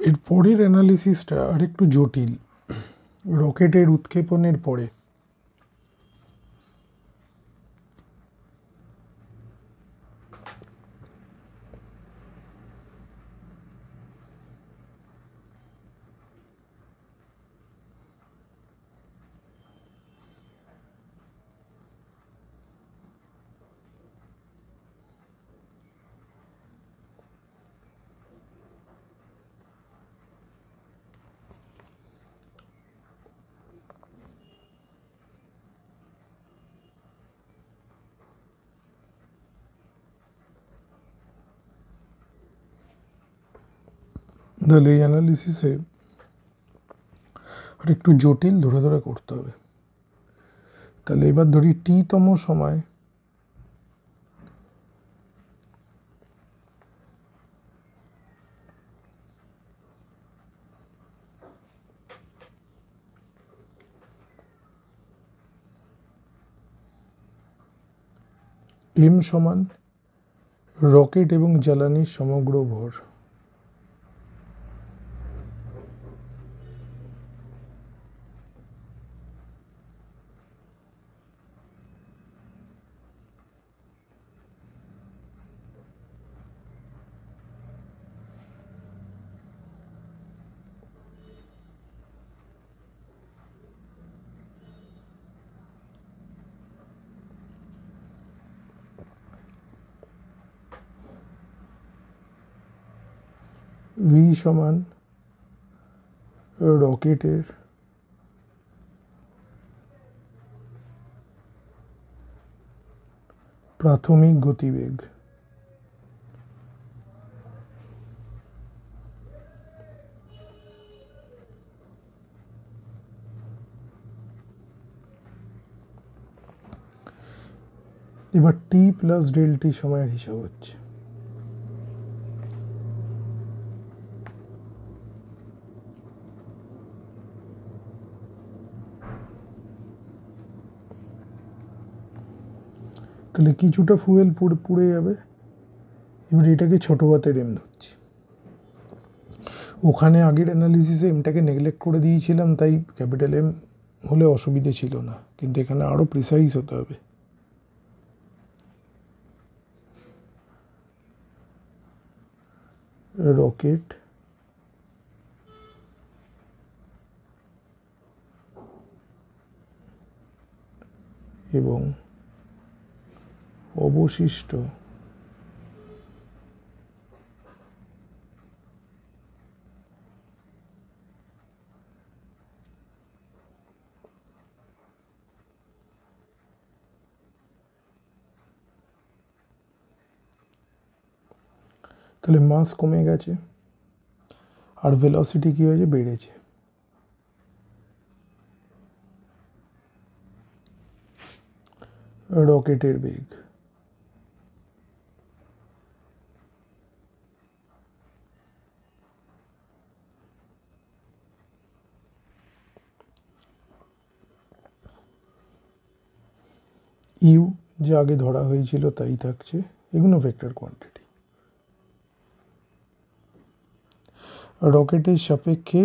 এর পরের অ্যানালিসিসটা আরেকটু জটিল। রকেটের উৎক্ষেপণের পরে তাহলে এই অ্যানালিসিসে আর একটু জটিল ধরে ধরে করতে হবে। তাহলে এবার ধরি টি-তম সময় এম সমান রকেট এবং জ্বালানির সমগ্র ভর। ভি সমান রকেটের প্রাথমিক গতিবেগ। এবার টি প্লাস ডেল টি সময়ের হিসাব হচ্ছে। তাহলে কিছুটা ফুয়েল পুড়ে যাবে। এবার এটাকে ছোটো হাতের এম ধরছি। ওখানে আগের অ্যানালিসিসে এমটাকে নেগলেক্ট করে দিয়েছিলাম, তাই ক্যাপিটাল এম হলে অসুবিধে ছিল না, কিন্তু এখানে আরও প্রিসাইজ হতে হবে। রকেট এবং অবশিষ্ট তাহলে মাস কমে গেছে আর ভেলোসিটি কি হয়েছে, বেড়েছে। রকেটের বেগ ইউ যে আগে ধরা হয়েছিল তাই থাকছে, এগুলো ভেক্টর কোয়ান্টিটি। রকেটের সাপেক্ষে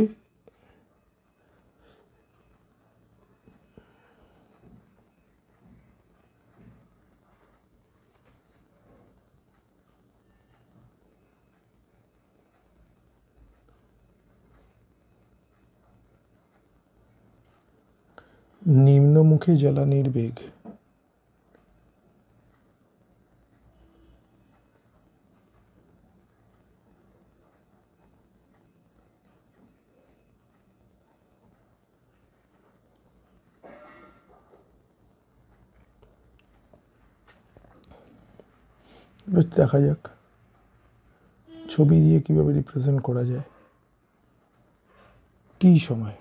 নিম্নমুখী জ্বালানির বেগ। দেখা যাক ছবি দিয়ে কিভাবে রিপ্রেজেন্ট করা যায়। টি সময়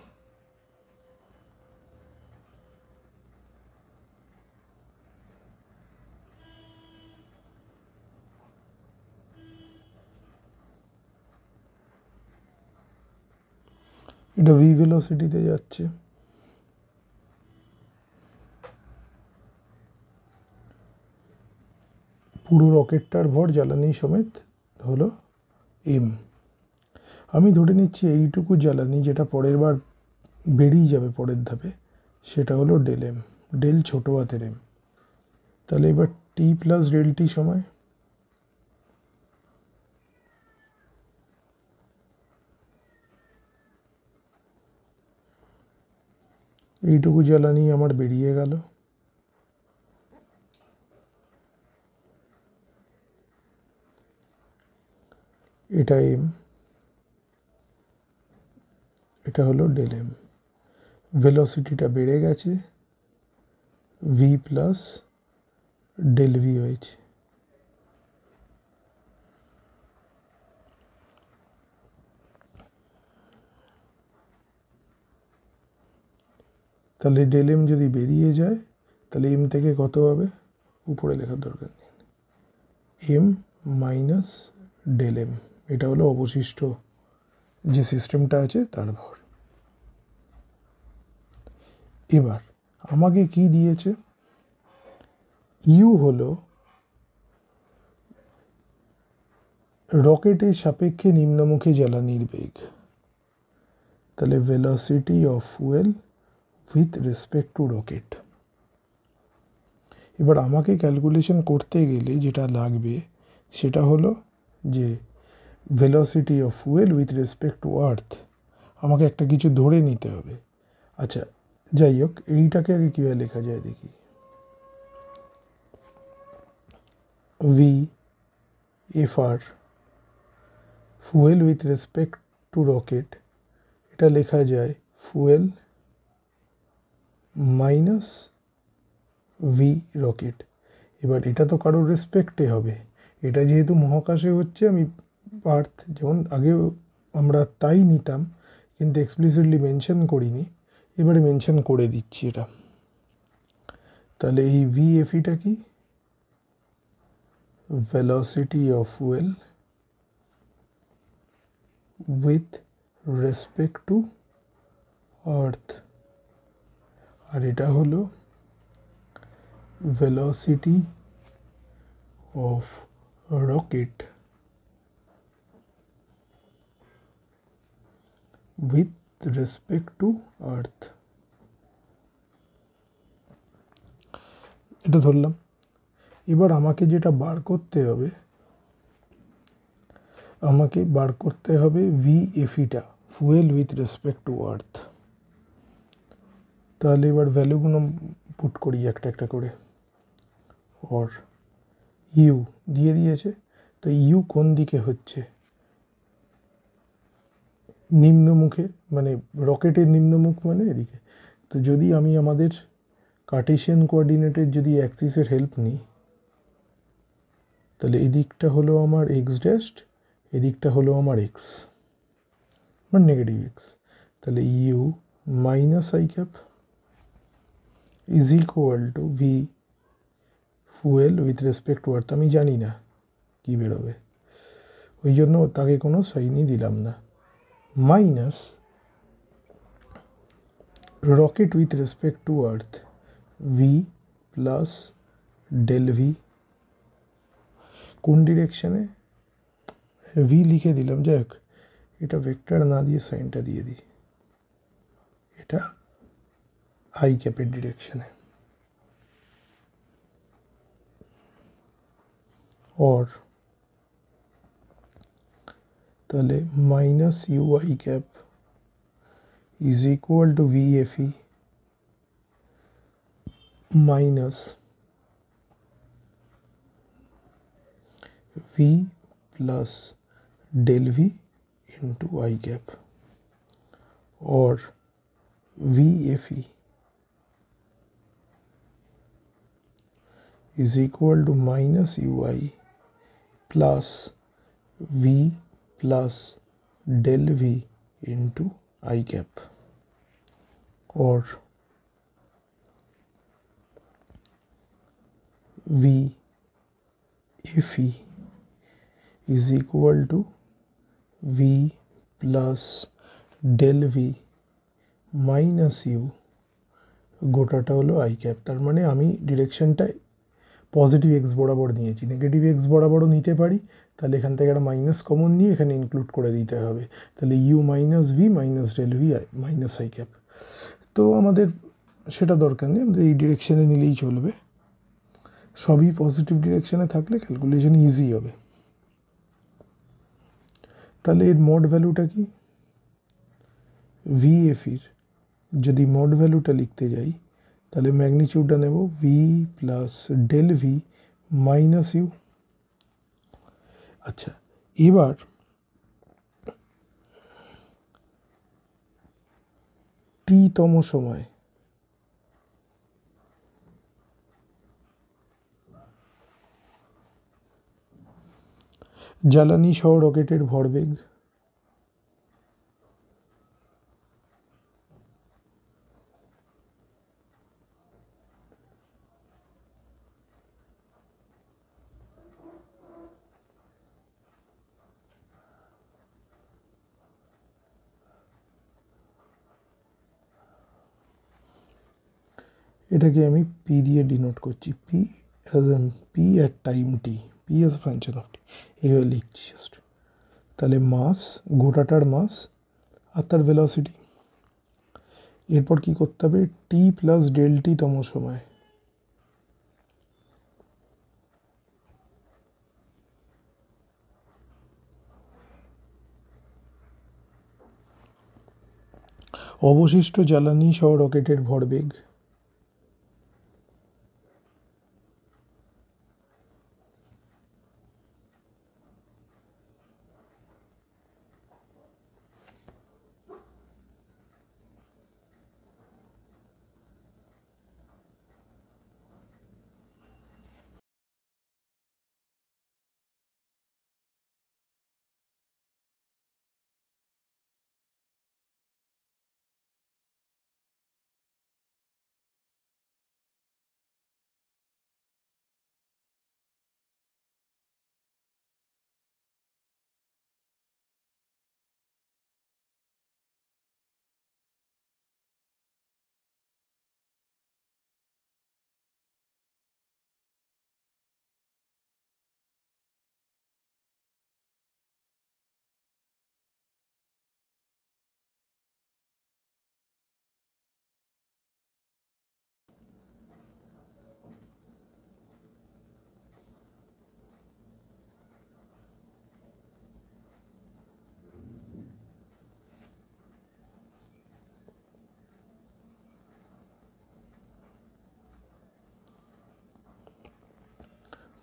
এটা ভি ভেলোসিটিতে যাচ্ছে। পুরো রকেটটার ভর জ্বালানি সমেত হলো এম। আমি ধরে নিচ্ছি এইটুকু জ্বালানি যেটা পরের বার বেরিয়ে যাবে পরের ধাপে সেটা হলো ডেল এম, ডেল ছোটো হাতের এম। তাহলে এবার টি প্লাস ডেল টি সময় এইটুকু জ্বালানি আমার বেরিয়ে গেল। এটা এম, এটা হলো ডেল এম। ভেলোসিটিটা বেড়ে গেছে, ভি প্লাস ডেল ভি হয়েছে। তাহলে ডেল এম যদি বেরিয়ে যায় তাহলে এম থেকে কত হবে, উপরে লেখার দরকার নেই, এম মাইনাস ডেল এম। এটা হলো অবশিষ্ট যে সিস্টেমটা আছে তার ভর। এবার আমাকে কি দিয়েছে, ইউ হলো রকেটের সাপেক্ষে নিম্নমুখী জ্বালানির বেগ। তাহলে velocity of fuel with respect to rocket. এবার আমাকে ক্যালকুলেশন করতে গেলে যেটা লাগবে সেটা হলো যে velocity of fuel with respect to আর্থ। আমাকে একটা কিছু ধরে নিতে হবে। আচ্ছা যাই হোক, এইটাকে আগে কীভাবে লেখা যায় দেখি। V F R fuel with respect to rocket, এটা লেখা যায় ফুয়েল মাইনাস ভি রকেট। এবার এটা তো কারোর রেসপেক্টে হবে, এটা যেহেতু মহাকাশে হচ্ছে, আমি আর্থ যেমন আগেও আমরা তাই নিতাম কিন্তু এক্সপ্লিসিটলি মেনশন করিনি, এবারে মেনশন করে দিচ্ছি এটা। তাহলে এই ভি এফিটা কি, velocity of fuel with respect to earth, আর এটা হলো velocity of rocket with respect to earth। এটা ধরলাম। এবার আমাকে যেটা বার করতে হবে, আমাকে বার করতে হবে ভি এফিটা, fuel with respect to earth. তাহলে এবার ভ্যালুগুলো পুট করি একটা একটা করে। और ইউ দিয়ে দিয়েছে, তো ইউ কোন দিকে হচ্ছে, নিম্নমুখে, মানে রকেটের নিম্নমুখ মানে এদিকে। তো যদি আমি আমাদের কার্টেশিয়ান কোঅর্ডিনেটের যদি অ্যাক্সিসের হেল্প নিই, তাহলে এদিকটা হলো আমার এক্স ড্যাশড, এদিকটা হলো আমার এক্স, মানে নেগেটিভ এক্স। তাহলে U minus I cap is equal to V fuel with respect to earth. আমি জানি না কী বেরোবে, ওই জন্য তাকে কোনো সাইনই দিলাম না, minus rocket with respect to earth V plus del V. কোন ডিরেকশানে ভি লিখে দিলাম, যাই হোক এটা ভেক্টর না দিয়ে সাইনটা দিয়ে দিই, এটা আই ক্যাপের ডিরেকশানে। और তাহলে minus U I cap is equal to V F E minus V plus del V into I cap, और V F E is equal to minus ui plus v plus del v into I cap, or v f e is equal to v plus del v minus u, গোটাটা হলো I cap. তার মানে আমি ডিরেকশনটা positive x বরাবর নিয়েছি, negative x বরাবরও নিতে পারি, তাহলে এখান থেকে একটা মাইনাস কমন নিয়ে এখানে ইনক্লুড করে দিতে হবে। তাহলে U minus V minus del V minus I cap. তো আমাদের সেটা দরকার নেই, আমাদের এই ডিরেকশানে নিলেই চলবে। সবই পজিটিভ ডিরেকশানে থাকলে ক্যালকুলেশন ইজি হবে। তাহলে এর মড ভ্যালুটা কি? ভি এফির যদি মড ভ্যালুটা লিখতে যাই তাহলে ম্যাগনিটিউডটা নেব V plus del V minus U. আচ্ছা, এবার টি তম সময় জ্বালানি সহ রকেটের ভরবেগ এটাকে আমি পি দিয়ে ডিনোট করছি, P at time T, P as function of T, এইভাবে লিখছি জাস্ট। তাহলে মাস, গোটাটার মাস আর তার ভেলোসিটি। এরপর কি করতে হবে? টি প্লাস ডেল টি তম সময় অবশিষ্ট জ্বালানি সহ রকেটের ভরবেগ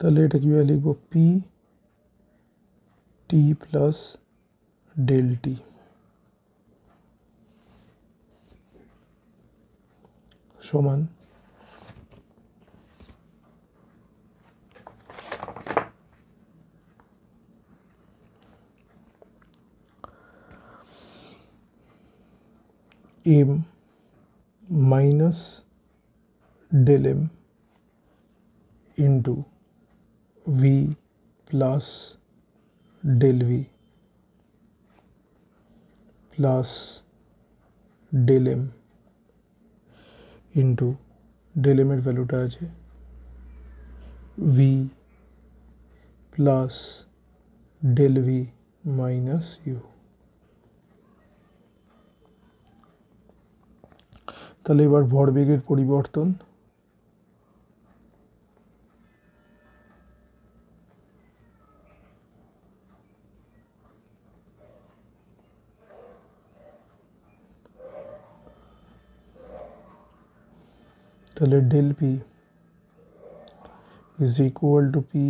তাহলে এটা কীভাবে লিখব? P T plus del T সমান M minus del M into V plus del V plus del M into del এমের ভ্যালুটা আছে V plus del V minus U. তাহলে এবার ভরবেগের পরিবর্তন, তাহলে del P is equal to P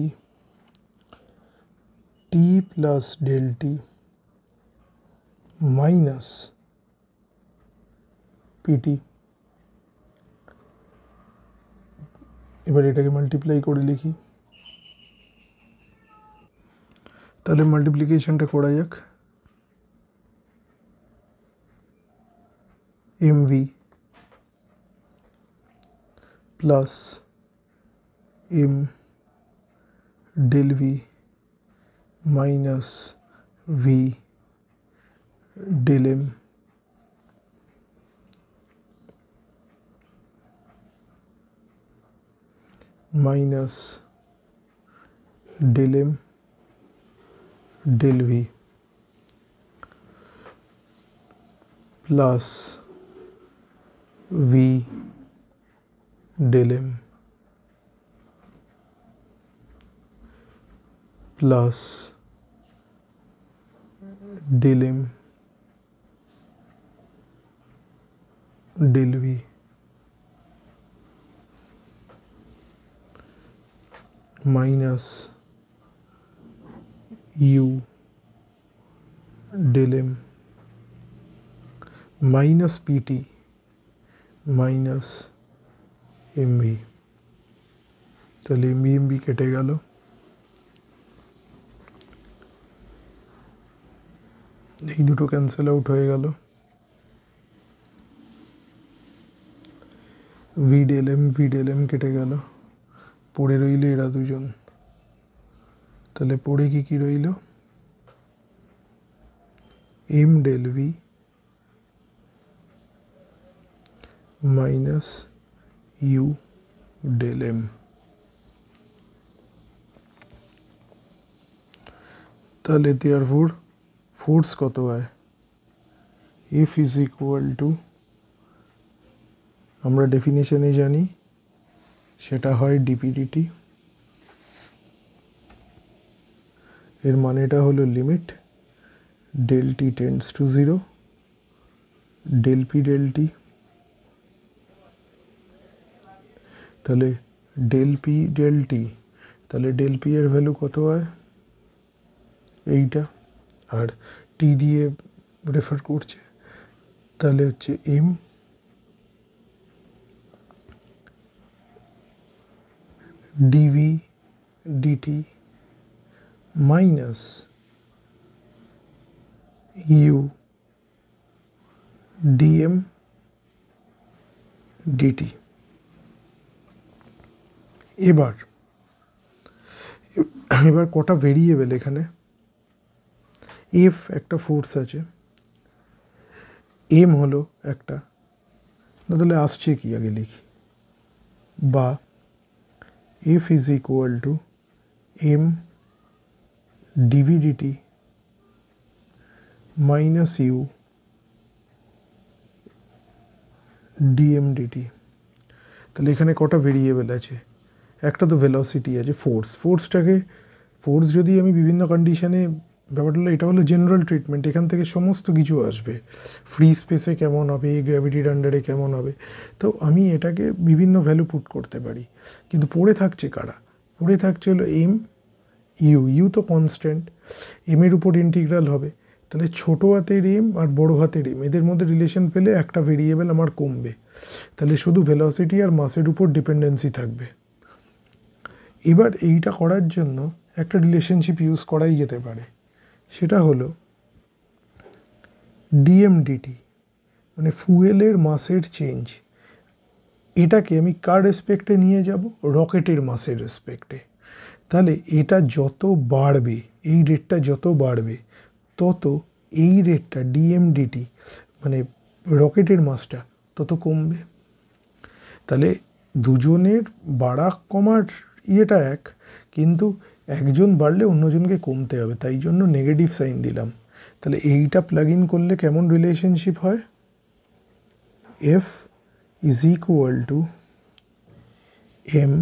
T plus del T minus P T. এবার এটাকে মাল্টিপ্লাই করে লিখি, তাহলে মাল্টিপ্লিকেশনটা করা যাক। M V plus M del V minus V del M minus del M del v plus v del m plus del m del v minus u del m minus pt minus mv। তাহলে mv কেটে গেল, এই দুটো cancel out হয়ে গেল, V del M কেটে গেল, পড়ে রইল এরা দুজন। তাহলে পড়ে কি রইল, M del V minus U del M. তাহলে দেয়ারফোর ফোর্স কত হয়, এফ ইজ ইকুয়াল টু, আমরা ডেফিনেশনে জানি সেটা হয় ডিপিডিটি, এর মানেটা হলো limit del T tends to 0 del P del T. তাহলে ডেল পি ডেল টি, তাহলে ডেল পি এর ভ্যালু কত হয় এইটা, আর টি দিয়ে রেফার করছে, তাহলে হচ্ছে M DV DT minus U DM DT. এবার কটা ভেরিয়েবল এখানে, এফ একটা ফোর্স আছে, এম হলো একটা, তাহলে আসছে কি আগে লিখি, বা F is equal to M DV DT minus U DM DT. তাহলে এখানে কটা ভেরিয়েবল আছে, একটা তো ভেলোসিটি আছে, ফোর্স যদি আমি বিভিন্ন কন্ডিশনে, ব্যাপারটা হলো এটা হলো জেনারেল ট্রিটমেন্ট, এখান থেকে সমস্ত কিছু আসবে, ফ্রি স্পেসে কেমন হবে, গ্র্যাভিটির আন্ডারে কেমন হবে, তো আমি এটাকে বিভিন্ন ভ্যালু পুট করতে পারি। কিন্তু পড়ে থাকছে কারা, পড়ে থাকছে হলো এম ইউ তো কনস্ট্যান্ট, এম এর উপর ইন্টিগ্রাল হবে, তাহলে ছোটো হাতের এম আর বড়ো হাতের এম এদের মধ্যে রিলেশন পেলে একটা ভেরিয়েবল আমার কমবে, তাহলে শুধু ভেলোসিটি আর মাসের উপর ডিপেন্ডেন্সি থাকবে। এবার এইটা করার জন্য একটা রিলেশনশিপ ইউজ করাই যেতে পারে, সেটা হলো ডিএমডিটি, মানে ফুয়েলের মাসের চেঞ্জ, এটাকে আমি কার রেসপেক্টে নিয়ে যাব, রকেটের মাসের রেসপেক্টে। তাহলে এটা যত বাড়বে, এই রেটটা যত বাড়বে, তত এই রেটটা ডিএমডিটি মানে রকেটের মাসটা তত কমবে। তাহলে দুজনের বাড়া কমার ইয়েটা এক, কিন্তু একজন বাড়লে অন্যজনকে কমতে হবে, তাই জন্য নেগেটিভ সাইন দিলাম। তাহলে এইটা প্লাগ ইন করলে কেমন রিলেশনশিপ হয়, F is equal to M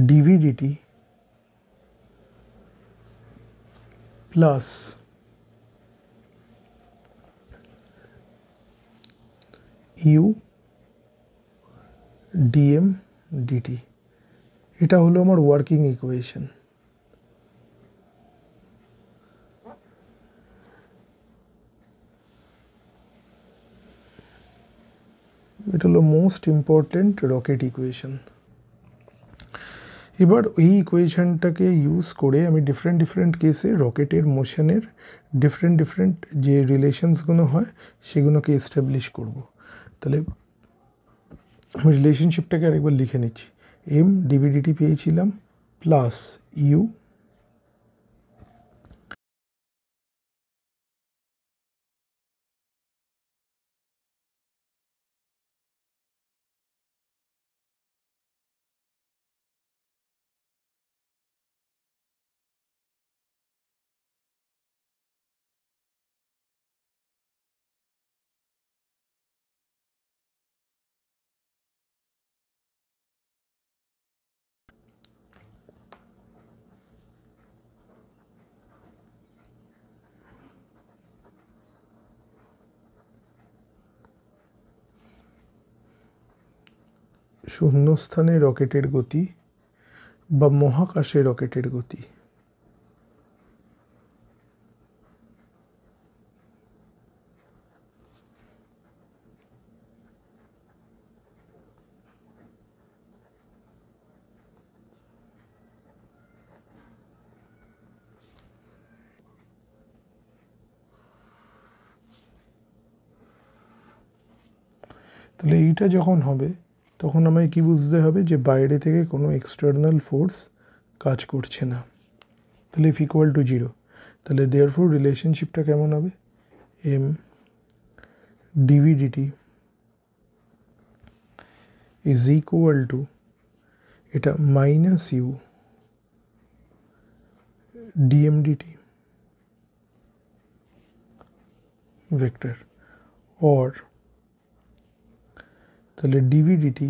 DV DT plus U DM DT. এটা হলো আমার ওয়ার্কিং ইকুয়েশন। এটা হলো মোস্ট ইম্পর্টেন্ট রকেট ইকুয়েশন। এবার এই ইকুয়েশনটাকে ইউজ করে আমি ডিফারেন্ট কেসে রকেটের মোশনের ডিফারেন্ট যে রিলেশনসগুলো হয় সেগুলোকে এস্টাবলিশ করব। তাহলে আমি রিলেশনশিপটাকে আরেকবার লিখে নিচ্ছি, এম ডিভিডিটি পেয়েছিলাম প্লাস ইউ শূন্যস্থানে রকেটের গতি বা মহাকাশে রকেটের গতি। তাহলে এইটা যখন হবে তখন আমায় কি বুঝতে হবে যে বাইরে থেকে কোনো এক্সটার্নাল ফোর্স কাজ করছে না। তাহলে এফ ইকুয়াল টু 0, তাহলে দেয়ারফোর রিলেশনশিপটা কেমন হবে, M DV D T is equal to এটা minus U DM D T vector, or তাহলে DV D T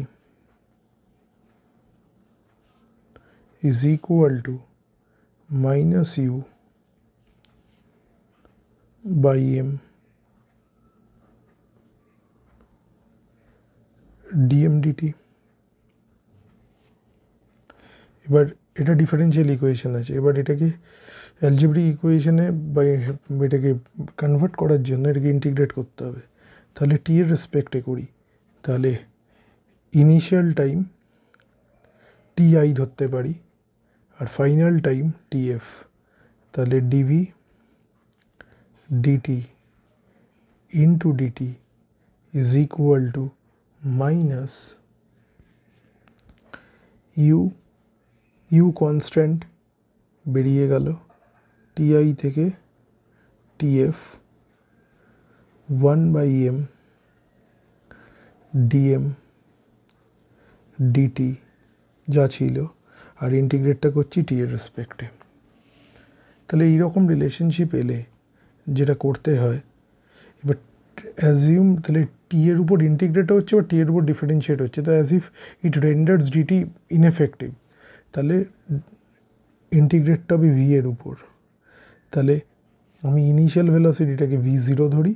is equal to minus U by M D M DT. এবার এটা ডিফারেন্সিয়াল ইকুয়েশন আছে, এবার এটাকে অ্যালজেব্রিক ইকুয়েশনে বা এটাকে কনভার্ট করার জন্য এটাকে ইন্টিগ্রেট করতে হবে। তাহলে টি এর রেসপেক্টে করি, তাহলে ইনিশিয়াল টাইম টি আই ধরতে পারি আর ফাইনাল টাইম টি এফ। তাহলে DV DT into DT is equal to minus U constant বেরিয়ে গেল, টিআই থেকে টিএফ 1/m ডিএম ডিটি যা ছিল, আর ইন্টিগ্রেটটা করছি টি এর রেসপেক্টে। তাহলে এইরকম রিলেশনশিপ এলে যেটা করতে হয়, এবার অ্যাজিউম তাহলে টি এর উপর ইন্টিগ্রেটও হচ্ছে বা টি এর উপর ডিফারেন্সিয়েট হচ্ছে, তো as if it renders DT ineffective. তাহলে ইন্টিগ্রেটটা হবে ভি এর উপর। তাহলে আমি ইনিশিয়াল ভেলোসিটিটাকে v0 ধরি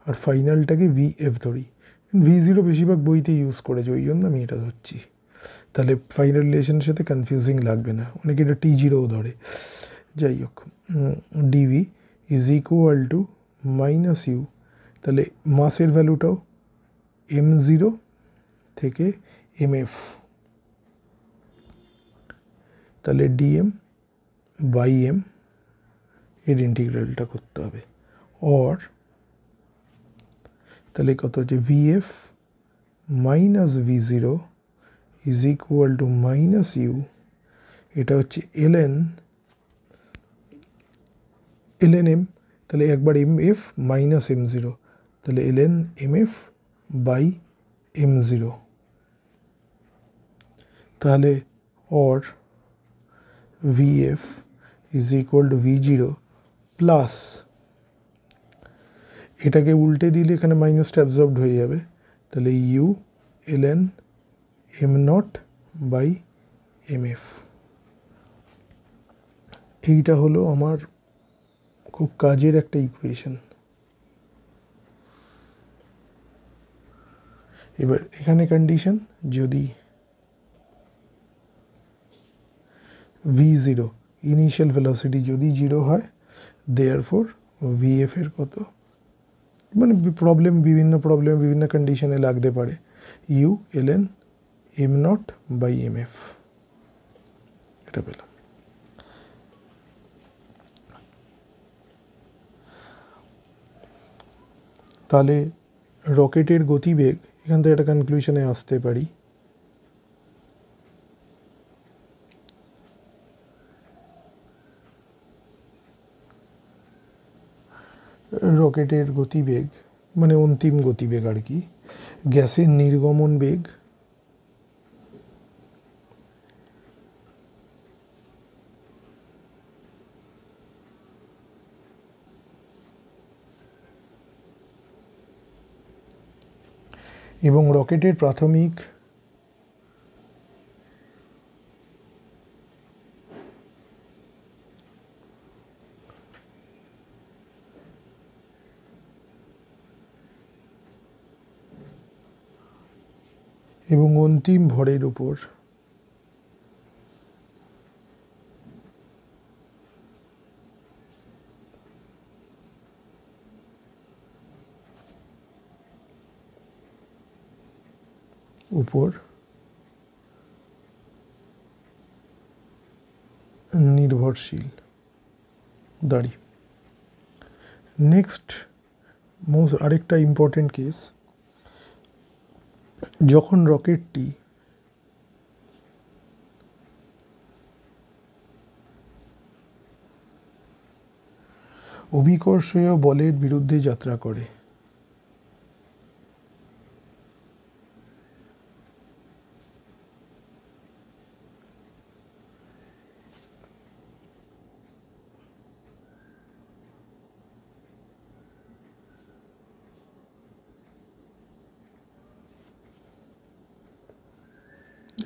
আর ফাইনালটাকে vf ধরি। v0 বেশিরভাগ বইতে ইউজ করেছে, ওই জন্য আমি এটা ধরছি। তাহলে ফাইনাল রিলেশনের সাথে কনফিউজিং লাগবে না, অনেকে এটা t0ও ধরে। যাই হোক, DV is equal to minus U, তাহলে মাসের ভ্যালুটাও m0 থেকে mf, তাহলে dm বাই m এর ইন্টিগ্রালটা করতে হবে। অর তাহলে কত হচ্ছে vf minus v0 is equal to minus U, এটা হচ্ছে ln m, তাহলে একবার mf মাইনাস m0, তাহলে ln mf বাই m0। তাহলে or vf is equal to v0 plus, এটাকে উল্টে দিলে এখানে মাইনাসটা অ্যাবজর্বড হয়ে যাবে, তাহলে you ln m0 by mf। এইটা হলো আমার খুব কাজের একটা ইকুয়েশন। এবার এখানে কন্ডিশন, যদি v0 ইনিশিয়াল ভেলোসিটি যদি 0 হয়, দেয়ারফোর vf এর কত, মানে বিভিন্ন কন্ডিশনে লাগতে পারে, you ln m0 by mf, এটা পেলাম। তাহলে রকেটের গতিবেগ, এখান থেকে একটা কনক্লুশনে আসতে পারি, রকেটের গতিবেগ মানে অন্তিম গতিবেগ আর কি, গ্যাসের নির্গমন বেগ এবং রকেটের প্রাথমিক এবং অন্তিম ভরের উপর নির্ভরশীল দাঁড়ি। নেক্সট আরেকটা ইম্পর্টেন্ট কেস, যখন রকেটটি অভিকর্ষীয় বলের বিরুদ্ধে যাত্রা করে,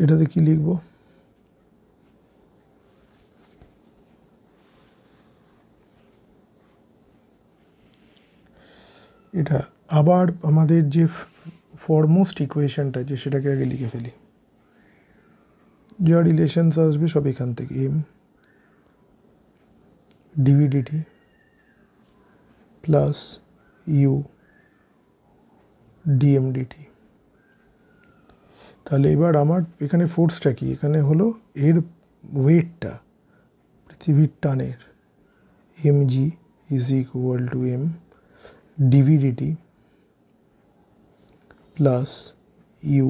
এটাতে কি লিখব? এটা আবার আমাদের যে ফরমোস্ট ইকুয়েশনটা যে সেটাকে আগে লিখে ফেলি। যা রিলেশনস আসবে সব এখান থেকে, M DV DT plus U DM DT. তাহলে এবার আমার এখানে ফোর্সটা কি, এখানে হলো এর ওয়েটটা, পৃথিবীর টানের, M G is equal to M DV DT plus U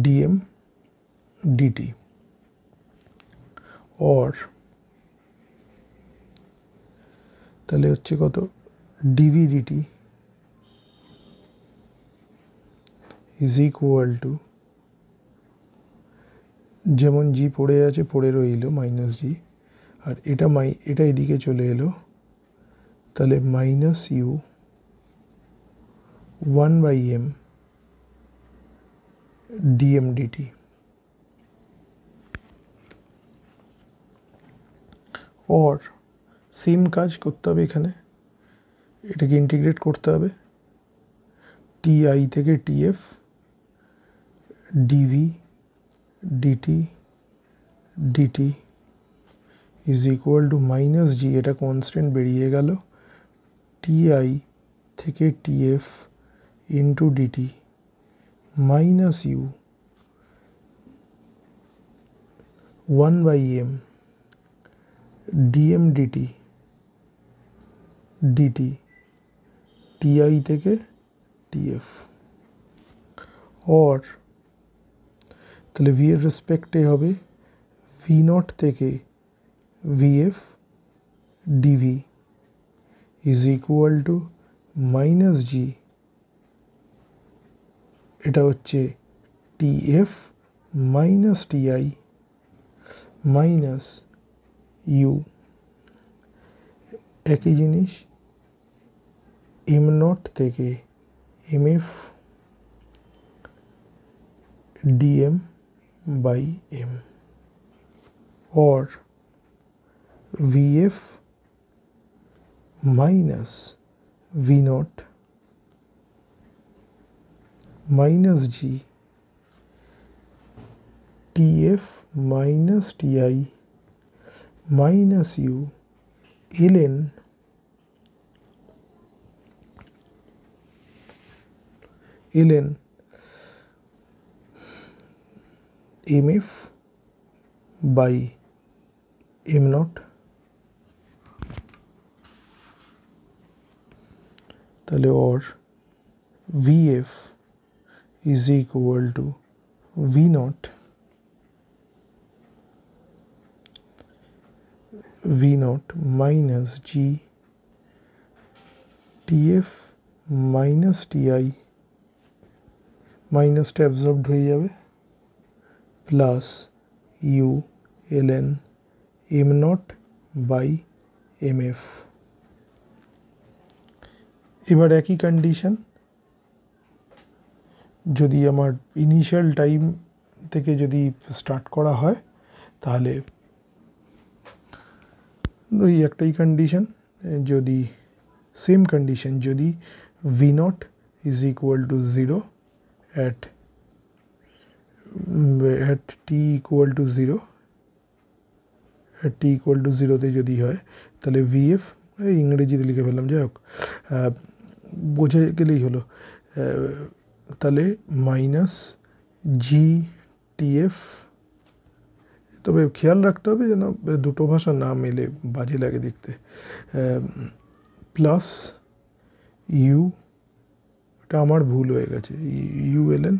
DM D T, or তাহলে হচ্ছে কত, D V D T is equal to, যেমন জি পড়ে আছে পড়ে রইল মাইনাস জি, আর এটা এদিকে চলে এলো, তাহলে minus U 1/m DM DT. और সেম কাজ করতে হবে এখানে, এটাকে ইন্টিগ্রেট করতে হবে, টিআই থেকে T F D V D T D T is equal to minus G, এটা কনস্ট্যান্ট বেরিয়ে গেল, টিআই থেকে T F into D T minus U 1/m DM D T D T T I থেকে টিএফ। और তাহলে ভি এর রেসপেক্টে হবে ভি নট থেকে V F D V is equal to minus G, এটা হচ্ছে T F minus T I minus U, একই জিনিস এম নট থেকে এমএফ ডিএম বাই এম, और VF minus V not minus ji TF minus TI minus U ln MF by M not. তাহলে और VF is equal to V not minus G TF minus TI माइनसটা absorbed হয়ে যাবে plus U ln M not by M F. এবার একই condition, যদি আমার initial time থেকে যদি স্টার্ট করা হয় তাহলে ওই একটাই কন্ডিশন, যদি সেম কন্ডিশন, যদি V naught is equal two 0 at t equal to 0, at t equal to 0 তে যদি হয় তাহলে vf, ইংরেজিতে লিখে ফেললাম, যাই হোক বোঝা গেলেই হলো, তাহলে মাইনাস GTF, তবে খেয়াল রাখতে হবে যেন দুটো ভাষা না মেলে, বাজে লাগে দেখতে, প্লাস ইউ, এটা আমার ভুল হয়ে গেছে, ULN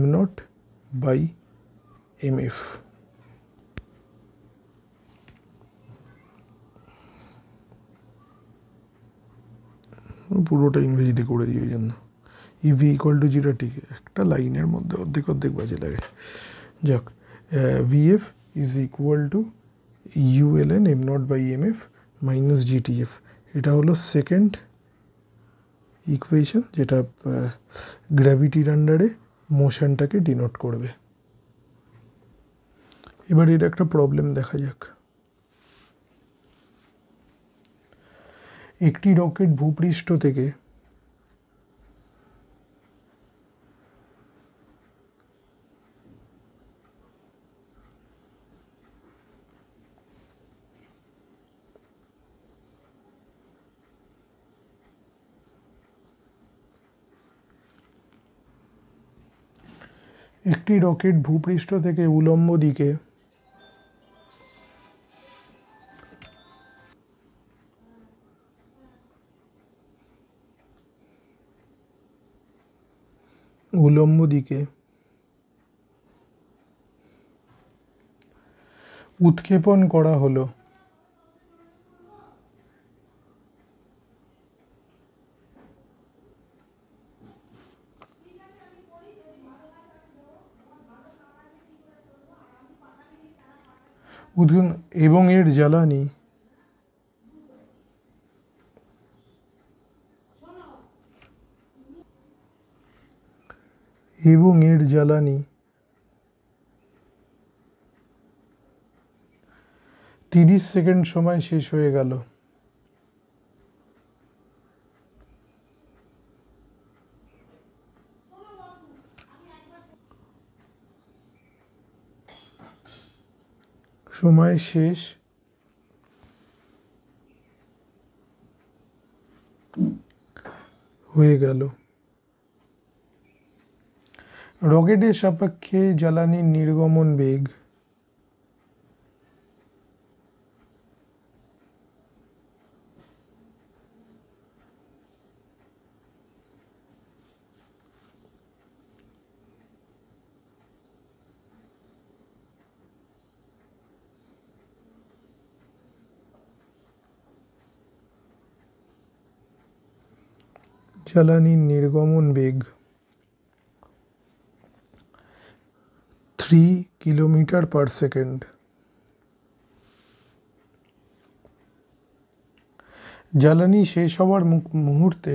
m0 বাই MF, পুরোটা ইংরেজিতে করে দিই ওই জন্য। EV ইকুয়াল টু 0, ঠিক একটা লাইনের মধ্যে অর্ধেক অর্ধেক বাজে লাগে, যাক, VF is equal to ULN m0 by MF minus GTF, এটা হলো সেকেন্ড ইকুয়েশন যেটা গ্র্যাভিটির আন্ডারে মোশনটাকে ডিনোট করবে। এবার এর একটা প্রবলেম দেখা যাক। একটি রকেট ভূপৃষ্ঠ থেকে ভূপৃষ্ঠ থেকে উলম্ব দিকে উৎক্ষেপণ করা হলো এবং এর জ্বালানি এবং এর জ্বালানি 30 সেকেন্ড সময় শেষ হয়ে গেল। সময় শেষ হয়ে গেল। রকেটের সাপেক্ষে জ্বালানির নির্গমন বেগ জ্বালানির নির্গমন বেগ 3 কিলোমিটার পার সেকেন্ড। জ্বালানি শেষ হওয়ার মুহূর্তে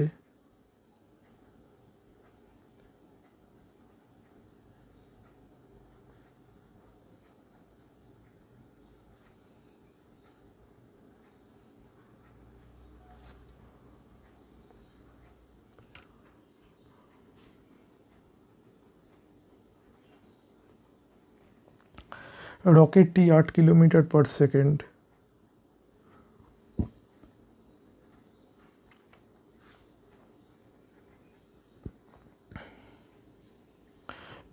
রকেটটি 8 কিলোমিটার পার সেকেন্ড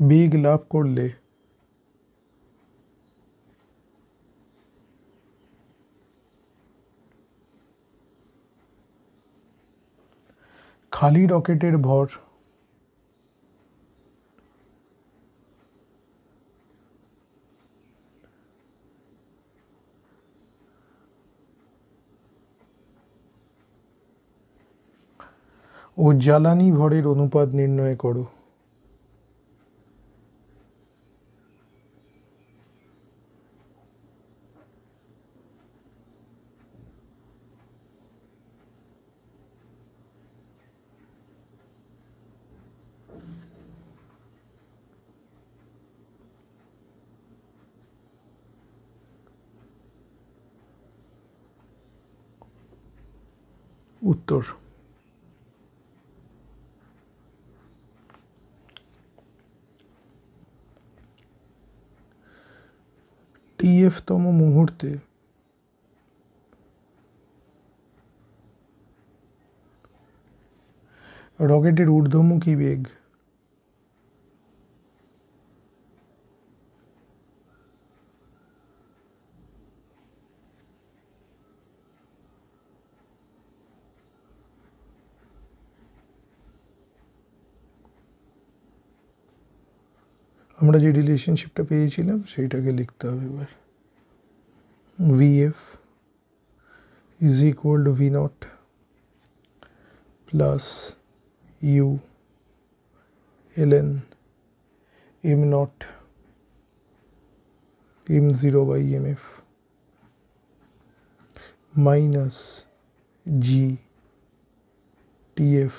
বেগ লাভ করলে খালি রকেটের ভর ও জ্বালানি ভরের অনুপাত নির্ণয় করো। উত্তর TF-তম মুহূর্তে রকেটের ঊর্ধ্বমুখী বেগ আমরা যে রিলেশনশিপটা পেয়েছিলাম সেইটাকে লিখতে হবে এবার। VF is equal to V naught plus U ln M naught M0 by MF minus G TF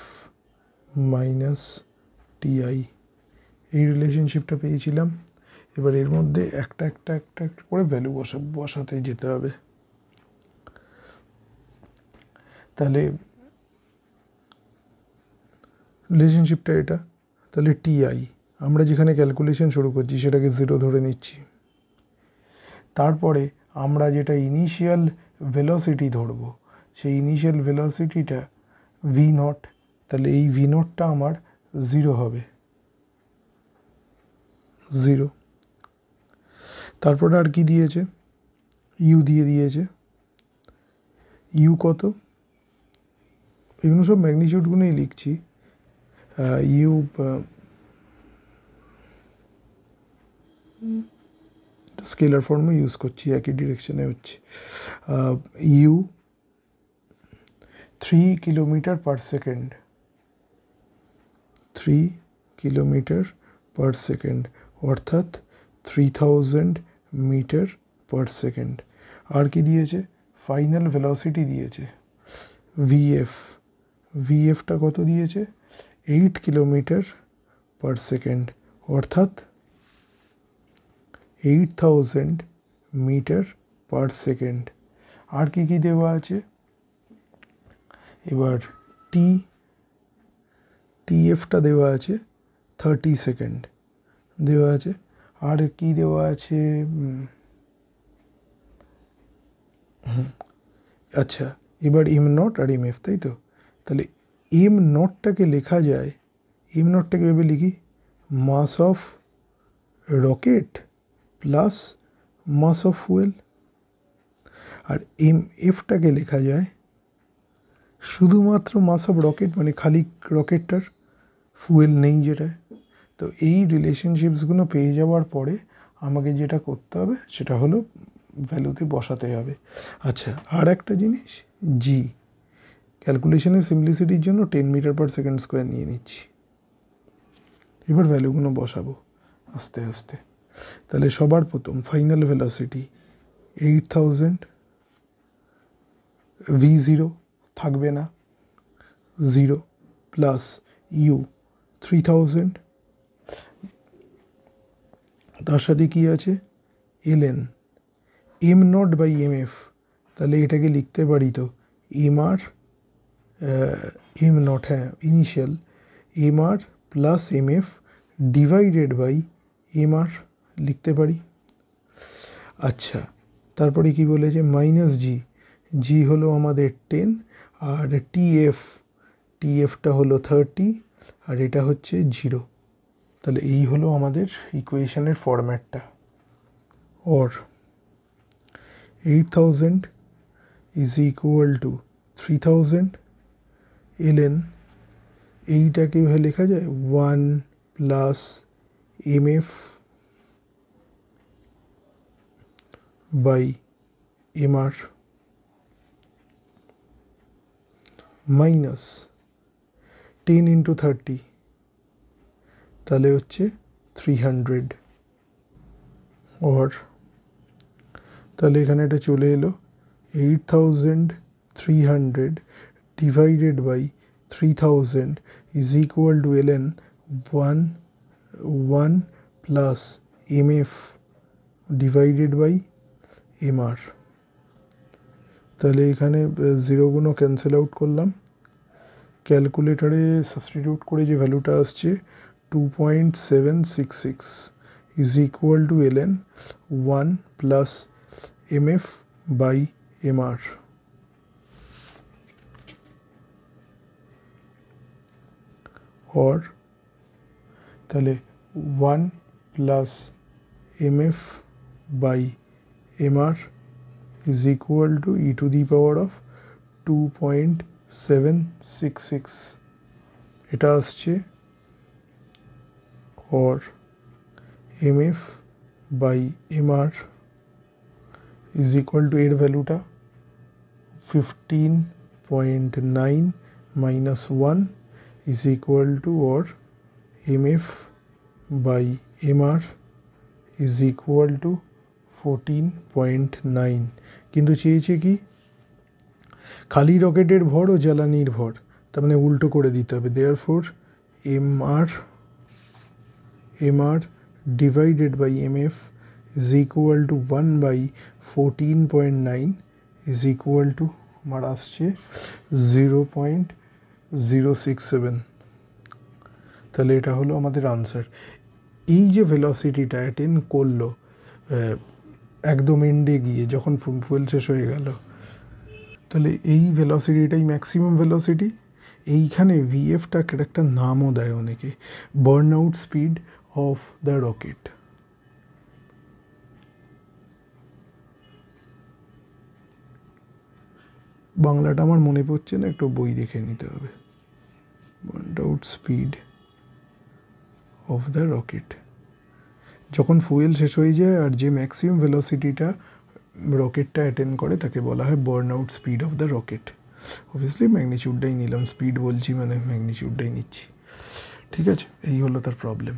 minus TI। এই রিলেশনশিপটা পেয়েছিলাম। এবার এর মধ্যে একটা একটা একটা একটা করে ভ্যালু বসাতে যেতে হবে। তাহলে রিলেশনশিপটা এটা। তাহলে TI আমরা যেখানে ক্যালকুলেশন শুরু করছি সেটাকে 0 ধরে নিচ্ছি। তারপরে আমরা যেটা ইনিশিয়াল ভেলোসিটি ধরব সেই ইনিশিয়াল ভেলোসিটিটা V নট। তাহলে এই V নটটা আমার 0 হবে, 0। তারপরে আর কি দিয়েছে? U দিয়ে দিয়েছে। U কত? এগুলো সব ম্যাগনিটিউডগুলোই লিখছি। U স্কেলার ফর্মে ইউজ করছি, একই ডিরেকশনে হচ্ছে। U 3 kilometre per second, 3 kilometre per second অর্থাৎ 3000 মিটার পার সেকেন্ড। আর কি দিয়েছে? ফাইনাল ভেলোসিটি দিয়েছে VF। VF-টা কত দিয়েছে? 8 কিলোমিটার পার সেকেন্ড অর্থাৎ 8000 মিটার পার সেকেন্ড। আর কি কি দেওয়া আছে? এবার TF-টা দেওয়া আছে 30 সেকেন্ড দেওয়া আছে। আর কি দেওয়া আছে? আচ্ছা, এবার M নট আর MF, তাই তো? তাহলে M নটটাকে লেখা যায়, M নটটাকে ভেবে লিখি mass of rocket plus mass of fuel. আর MF-টাকে লেখা যায় শুধুমাত্র মাস অফ রকেট, মানে খালি রকেটটার, ফুয়েল নেই যেটা। তো এই রিলেশনশিপসগুলো পেয়ে যাওয়ার পরে আমাকে যেটা করতে হবে সেটা হলো ভ্যালুতে বসাতে হবে। আচ্ছা, আর একটা জিনিস, G ক্যালকুলেশনের সিম্পলিসিটির জন্য 10 মিটার পার সেকেন্ড স্কোয়ার নিয়ে নিচ্ছি। এবার ভ্যালুগুলো বসাবো আস্তে আস্তে। তাহলে সবার প্রথম ফাইনাল ভেলোসিটি 8000, V0 থাকবে না, 0 প্লাস U 3000, তার সাথে কি আছে? ln M nought by MF। তাহলে এটাকে লিখতে পারি তো MR M নট, হ্যাঁ initial, MR plus MF divided by MR লিখতে পারি। আচ্ছা, তারপরে কি বলেছে? মাইনাস G হলো আমাদের 10 আর TF-টা হলো 30 আর এটা হচ্ছে 0। তাহলে এই হলো আমাদের ইকুয়েশনের ফরম্যাটটা। or 8000 is equal to 3000 ln, এইটাকে লেখা যায় 1 plus MF by MR minus 10 into 30, তাহলে হচ্ছে 300। or তাহলে এখানে এটা চলে এলো 8300 divided by 3000 is equal to ln 1 plus MF divided by MR। তাহলে এখানে জিরোগুলো ক্যান্সেল আউট করলাম, ক্যালকুলেটারে সাবস্টিটিউট করে যে ভ্যালুটা আসছে 2.766 is equal to ln 1 plus mf by mr. or তাহলে 1 plus mf by mr is equal to e to the power of 2.766 এটা আসছে, or mf by mr is equal to এর ভ্যালুটা 15.9 minus 1 is equal to, or mf by mr is equal to 14.9. কিন্তু চেয়েছে কি খালি রকেটের ভর ও জ্বালানির ভর, তার মানে উল্টো করে দিতে হবে। Therefore mr divided by mf is equal to 1 by 14.9 is equal to আমার আসছে 0.067। তাহলে এটা হলো আমাদের আনসার। এই যে ভেলোসিটিটা অ্যাটেন করলো একদম এন্ডে গিয়ে যখন ফুয়েল শেষ হয়ে গেল, তাহলে এই ভেলোসিটিটাই ম্যাক্সিমাম ভেলোসিটি। এইখানে ভিএফটাকে একটা নামও দেয় অনেকে, burn out speed of the rocket. বাংলাটা আমার মনে পড়ছে না, একটু বই দেখে নিতে হবে। Burn out speed of the rocket, যখন ফুয়েল শেষ হয়ে যায় আর যে ম্যাক্সিমাম ভেলোসিটিটা রকেটটা অ্যাটেন করে তাকে বলা হয় burn out speed of the rocket. Obviously ম্যাগনিটিউডটাই নিলাম, স্পিড বলছি মানে ম্যাগনিটিউডটাই নিচ্ছি। ঠিক আছে, এই হলো তার প্রবলেম।